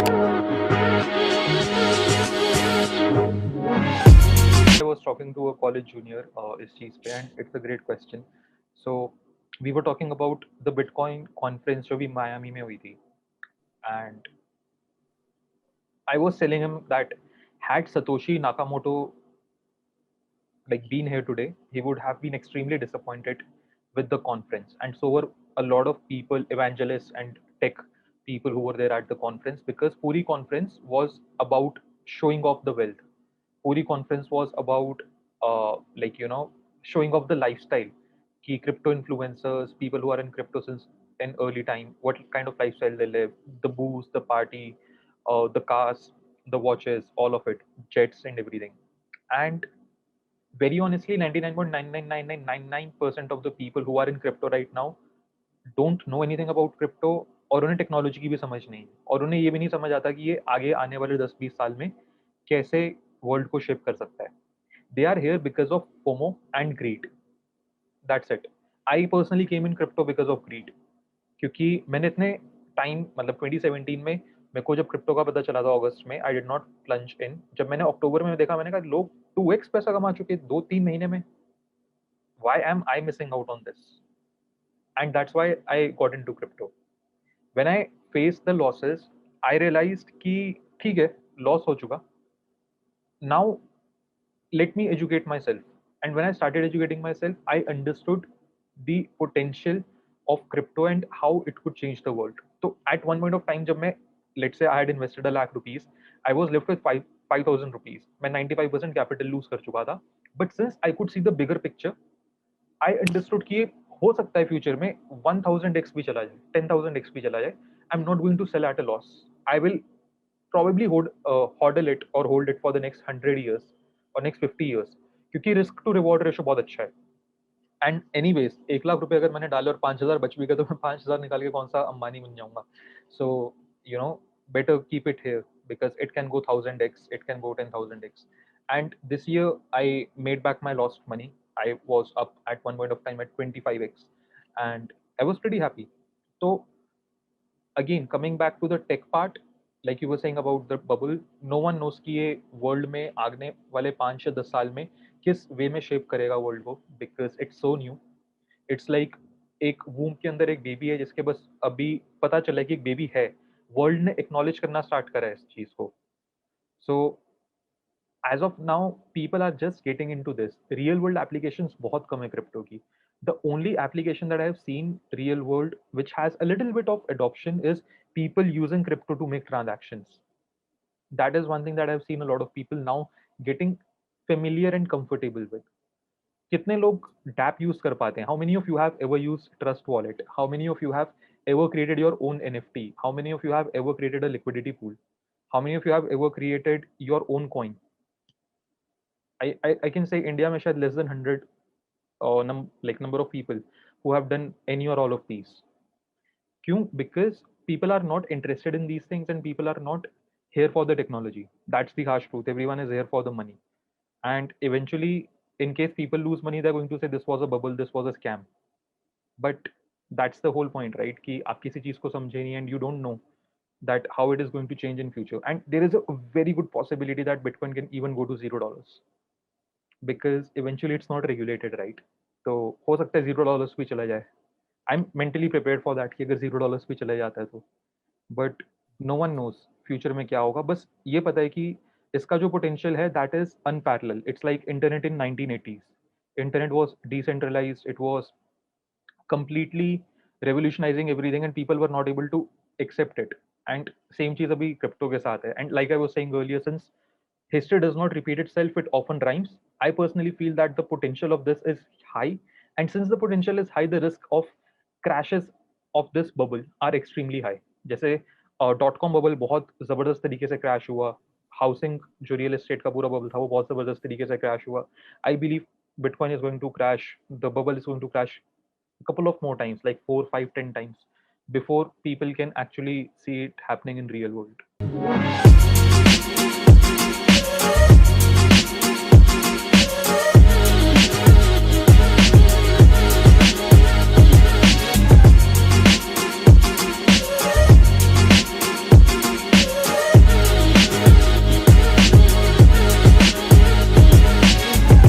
I was talking to a college junior इस चीज पे and it's a great question. So we were talking about the Bitcoin conference जो भी Miami में हुई थी and I was telling him that had Satoshi Nakamoto like been here today, he would have been extremely disappointed with the conference. And so were a lot of people, evangelists and tech people who were there at the conference because Puri conference was about showing off the wealth. Puri conference was about showing off the lifestyle. Key crypto influencers, people who are in crypto since an early time, what kind of lifestyle they live, the booze, the party, the cars, the watches, all of it, jets and everything. And very honestly, 99.99999% of the people who are in crypto right now don't know anything about crypto और उन्हें technology की भी समझ नहीं है और उन्हें ये भी नहीं समझ आता कि ये आगे आने वाले 10-20 साल में कैसे वर्ल्ड को शेप कर सकता है they are here because of FOMO and greed that's it I personally came in crypto because of greed क्योंकि मैंने इतने टाइम मतलब 2017 में मेरे को जब क्रिप्टो का पता चला था अगस्त में आई डिड नॉट प्लंज इन जब मैंने अक्टूबर में देखा मैंने कहा लोग 2x पैसा कमा चुके 2-3 महीने में why am I missing out on this and that's why I got into crypto when I faced the losses I realized कि ठीक है लॉस हो चुका now let me educate myself and when I started educating myself I understood the potential of crypto and how it could change the world so at one point of time जब मैं let's say I had invested a lakh rupees I was left with 5,000 rupees मैं 95% capital lose कर चुका था but since I could see the bigger picture I understood कि ये हो सकता है फ्यूचर में 1000x भी चला जाए 10,000x भी चला जाए I am not going to sell at a loss I will probably hodl it or hold it for the next 100 years or next 50 years क्योंकि रिस्क टू रिवॉर्ड रेशो बहुत अच्छा है एंड एनीवेज 1 लाख रुपए अगर मैंने डाले और 5,000 बच भी गए तो मैं 5,000 निकाल के कौन सा अंबानी बन जाऊंगा so you know better keep it here because it can go 1000x it can go 10,000x and this year I made back my lost money I was up at one point of time at 25x and I was pretty happy so again coming back to the tech part like you were saying about the bubble no one knows कि ये world में आगने वाले 5 या 10 साल में किस वे में shape करेगा वर्ल्ड को because it's so new it's like एक वूम के अंदर एक बेबी है जिसके बस अभी पता चला है कि एक बेबी है वर्ल्ड ने एक्नॉलेज करना स्टार्ट करा है इस चीज को so as of now people are just getting into this real world applications बहुत कम है क्रिप्टो की the only application that I have seen real world which has a little bit of adoption is people using crypto to make transactions that is one thing that I've seen a lot of people now getting familiar and comfortable with कितने लोग dab use कर पाते हैं how many of you have ever use trust wallet how many of you have ever created your own NFT how many of you have ever created a liquidity pool how many of you have ever created your own coin I can say India में शायद less than 100 like number of people who have done any or all of these क्यों because people are not interested in these things and people are not here for the technology that's the harsh truth everyone is here for the money and eventually in case people lose money they're going to say this was a bubble this was a scam but that's the whole point right कि आप किसी चीज को समझे नहीं and you don't know that how it is going to change in future and there is a very good possibility that bitcoin can even go to $0 because eventually it's not regulated right तो हो सकता है $0 भी चला जाए I am mentally prepared for that कि अगर $0 भी चले जाता है तो but no one knows future में क्या होगा बस ये पता है कि इसका जो पोटेंशियल है that is unparalleled it's like internet in 1980s internet was decentralized it was completely revolutionizing everything and people were not able to accept it and same चीज अभी crypto के साथ है and like I was saying earlier since history does not repeat itself it often rhymes I personally feel that the potential of this is high and since the potential is high the risk of crashes of this bubble are extremely high जैसे dot com bubble बहुत जबरदस्त तरीके से crash हुआ housing जो real estate का पूरा bubble था वो बहुत जबरदस्त तरीके से क्रैश हुआ I believe Bitcoin is going to crash the bubble is going to crash a couple of more times like 4 5 10 times before people can actually see it happening in real world